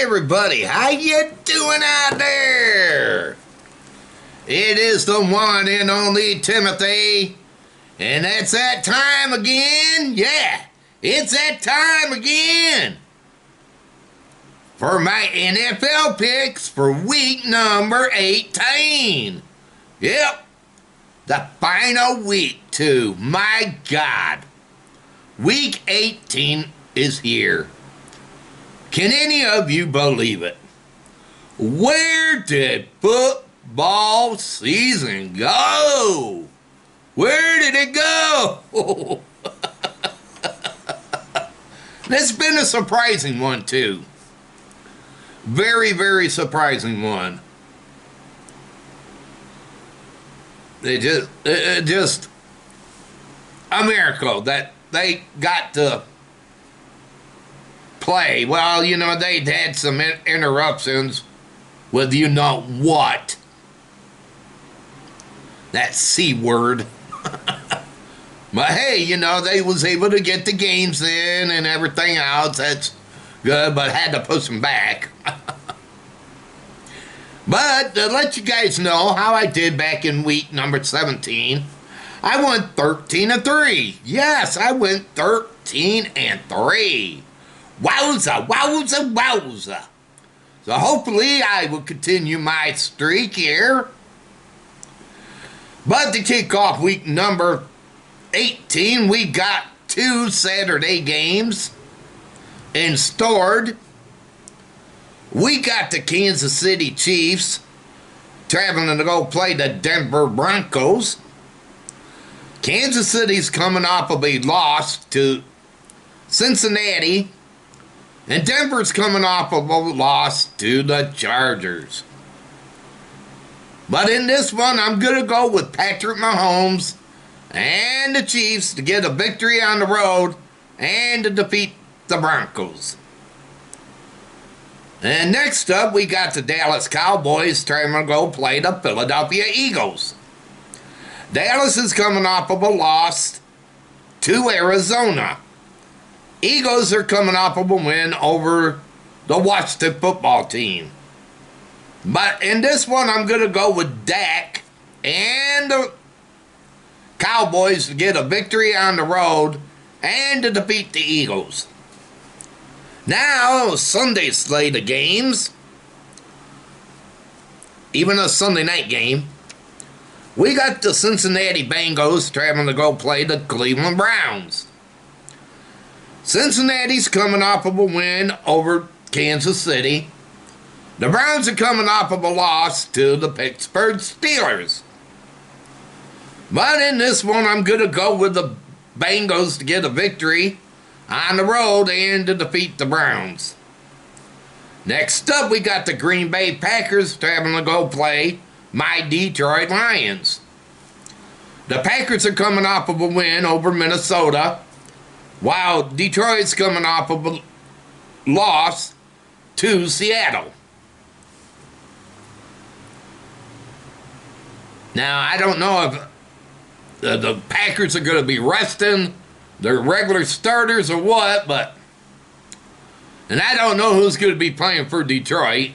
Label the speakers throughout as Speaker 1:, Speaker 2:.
Speaker 1: everybody, how you doing out there? It is the one and only Timothy, and it's that time again. Yeah, it's that time again for my NFL picks for week number 18. Yep, the final week too. My God, week 18 is here. Can any of you believe it? Where did football season go? Where did it go? It's been a surprising one too. Very, very surprising one. It just a miracle that they got to play. Well, you know, they'd had some interruptions with you know what. That C word. But hey, you know, they was able to get the games in and everything else. That's good, but had to push them back. But to let you guys know how I did back in week number 17, I went 13-3. Yes, I went 13-3. Wowza, wowza, wowza. So hopefully I will continue my streak here. But to kick off week number 18, we got 2 Saturday games in stored. We got the Kansas City Chiefs traveling to go play the Denver Broncos. Kansas City's coming off of a loss to Cincinnati. And Denver's coming off of a loss to the Chargers. But in this one, I'm going to go with Patrick Mahomes and the Chiefs to get a victory on the road and to defeat the Broncos. And next up, we got the Dallas Cowboys trying to go play the Philadelphia Eagles. Dallas is coming off of a loss to Arizona. Eagles are coming off of a win over the Washington football team. But in this one, I'm going to go with Dak and the Cowboys to get a victory on the road and to defeat the Eagles. Now, Sunday slate of games, even a Sunday night game, we got the Cincinnati Bengals traveling to go play the Cleveland Browns. Cincinnati's coming off of a win over Kansas City. The Browns are coming off of a loss to the Pittsburgh Steelers. But in this one, I'm going to go with the Bengals to get a victory on the road and to defeat the Browns. Next up, we got the Green Bay Packers traveling to go play my Detroit Lions. The Packers are coming off of a win over Minnesota, while Detroit's coming off of a loss to Seattle. Now, I don't know if the Packers are going to be resting their regular starters or what, but... And I don't know who's going to be playing for Detroit,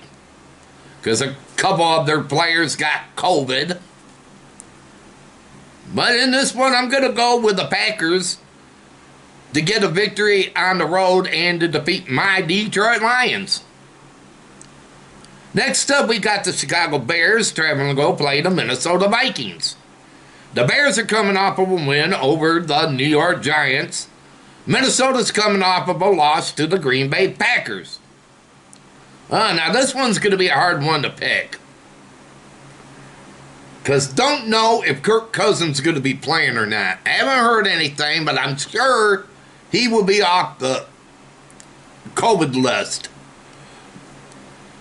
Speaker 1: because a couple of their players got COVID. But in this one, I'm going to go with the Packers to get a victory on the road and to defeat my Detroit Lions. Next up, we got the Chicago Bears traveling to go play the Minnesota Vikings. The Bears are coming off of a win over the New York Giants. Minnesota's coming off of a loss to the Green Bay Packers. Now this one's going to be a hard one to pick, because don't know if Kirk Cousins is going to be playing or not. I haven't heard anything, but I'm sure he will be off the COVID list.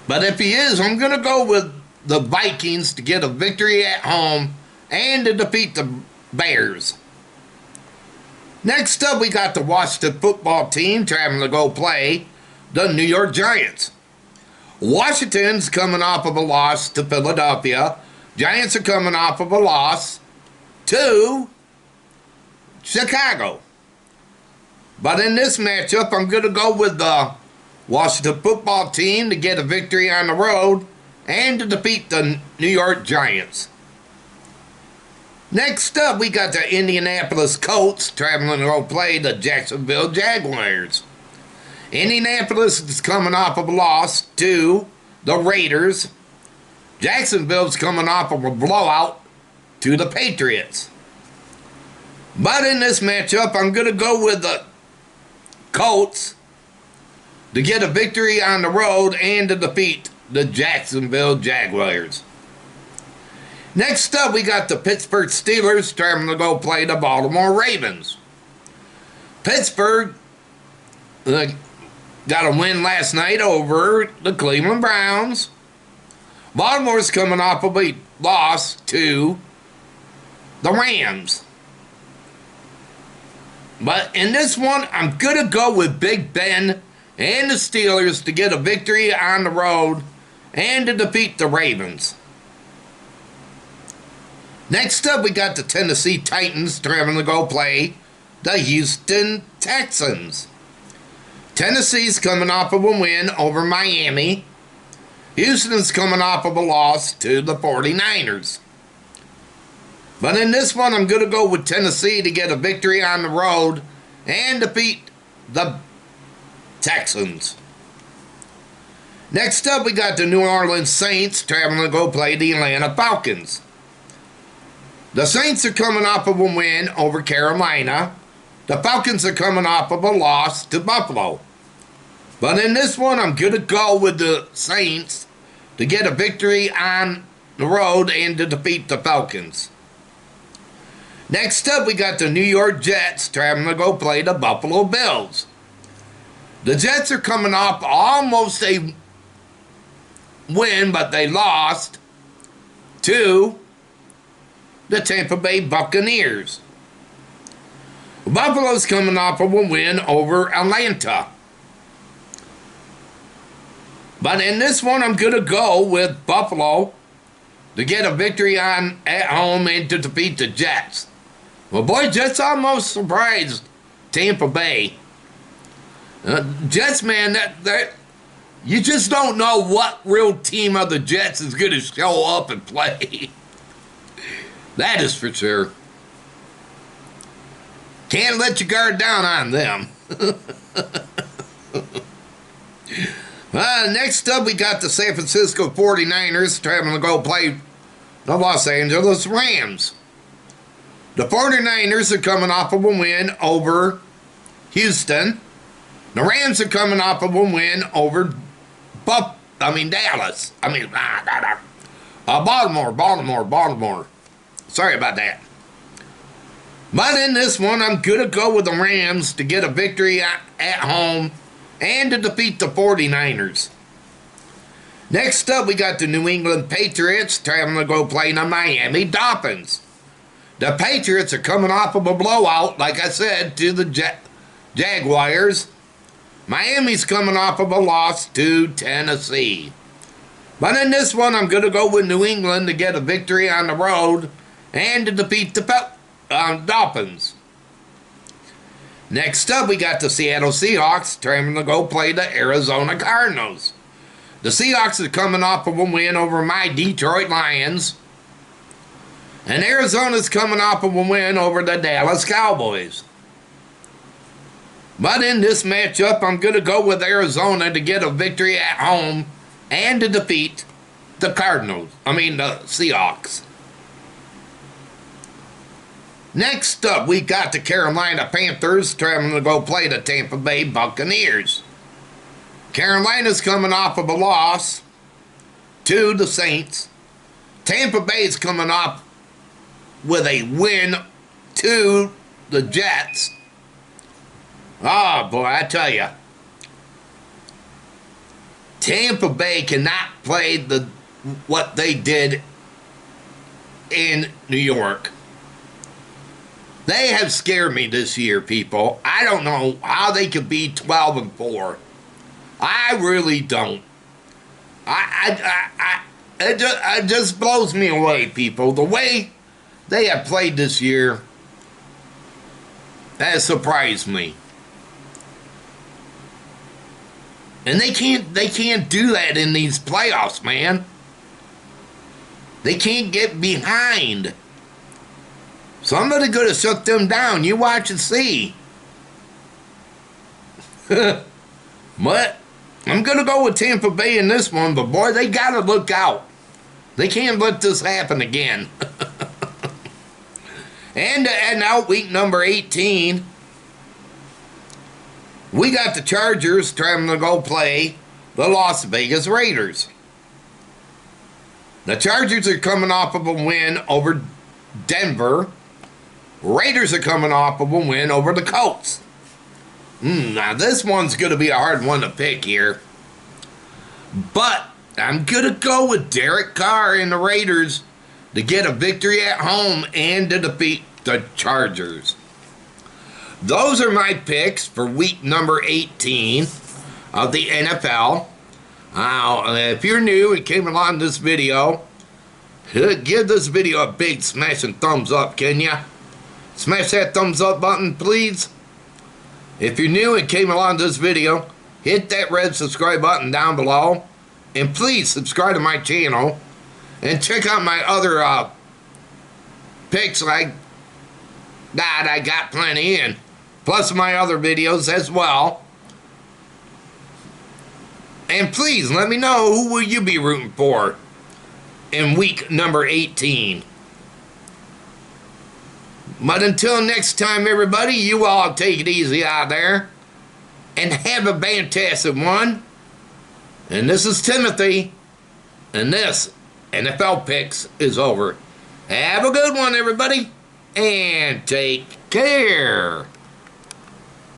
Speaker 1: But if he is, I'm going to go with the Vikings to get a victory at home and to defeat the Bears. Next up, we got the Washington football team traveling to go play the New York Giants. Washington's coming off of a loss to Philadelphia. Giants are coming off of a loss to Chicago. But in this matchup, I'm going to go with the Washington football team to get a victory on the road and to defeat the New York Giants. Next up, we got the Indianapolis Colts traveling to go play the Jacksonville Jaguars. Indianapolis is coming off of a loss to the Raiders. Jacksonville's coming off of a blowout to the Patriots. But in this matchup, I'm going to go with the Colts to get a victory on the road and to defeat the Jacksonville Jaguars. Next up, we got the Pittsburgh Steelers traveling to go play the Baltimore Ravens. Pittsburgh got a win last night over the Cleveland Browns. Baltimore's coming off of a loss to the Rams. But in this one, I'm going to go with Big Ben and the Steelers to get a victory on the road and to defeat the Ravens. Next up, we got the Tennessee Titans traveling to go play the Houston Texans. Tennessee's coming off of a win over Miami. Houston's coming off of a loss to the 49ers. But in this one, I'm going to go with Tennessee to get a victory on the road and defeat the Texans. Next up, we got the New Orleans Saints traveling to go play the Atlanta Falcons. The Saints are coming off of a win over Carolina. The Falcons are coming off of a loss to Buffalo. But in this one, I'm going to go with the Saints to get a victory on the road and to defeat the Falcons. Next up, we got the New York Jets traveling to go play the Buffalo Bills. The Jets are coming off almost a win, but they lost to the Tampa Bay Buccaneers. Buffalo's coming off of a win over Atlanta. But in this one, I'm going to go with Buffalo to get a victory at home and to defeat the Jets. Well, boy, Jets almost surprised Tampa Bay. Jets, man, that you just don't know what real team of the Jets is going to show up and play. That is for sure. Can't let your guard down on them. Next up, we got the San Francisco 49ers traveling to go play the Los Angeles Rams. The 49ers are coming off of a win over Houston. The Rams are coming off of a win over Dallas. Baltimore. Sorry about that. But in this one, I'm going to go with the Rams to get a victory at home and to defeat the 49ers. Next up, we got the New England Patriots traveling to go play the Miami Dolphins. The Patriots are coming off of a blowout, like I said, to the Jaguars. Miami's coming off of a loss to Tennessee. But in this one, I'm going to go with New England to get a victory on the road and to defeat the Dolphins. Next up, we got the Seattle Seahawks traveling to go play the Arizona Cardinals. The Seahawks are coming off of a win over my Detroit Lions. And Arizona's coming off of a win over the Dallas Cowboys. But in this matchup, I'm going to go with Arizona to get a victory at home and to defeat the the Seahawks. Next up, we got the Carolina Panthers traveling to go play the Tampa Bay Buccaneers. Carolina's coming off of a loss to the Saints. Tampa Bay's coming off with a win to the Jets. Oh, boy, I tell you. Tampa Bay cannot play what they did in New York. They have scared me this year, people. I don't know how they could be 12-4. I really don't. It just blows me away, people. The way they have played this year, that surprised me. And they can't do that in these playoffs, man. They can't get behind. Somebody could have shut them down. You watch and see. But I'm going to go with Tampa Bay in this one, but boy, they got to look out. They can't let this happen again. And out week number 18, we got the Chargers trying to go play the Las Vegas Raiders. The Chargers are coming off of a win over Denver. Raiders are coming off of a win over the Colts. Now this one's going to be a hard one to pick here. But I'm going to go with Derek Carr and the Raiders to get a victory at home and to defeat the Chargers. Those are my picks for week number 18 of the NFL. Now, if you're new and came along this video, give this video a big smashing thumbs up, can ya? Smash that thumbs up button, please. If you're new and came along this video, hit that red subscribe button down below. And please subscribe to my channel. And check out my other picks I got plenty in. Plus my other videos as well. And please let me know who will you be rooting for in week number 18. But until next time, everybody, you all take it easy out there. And have a fantastic one. And this is Timothy. And this NFL Picks is over. Have a good one, everybody. And take care.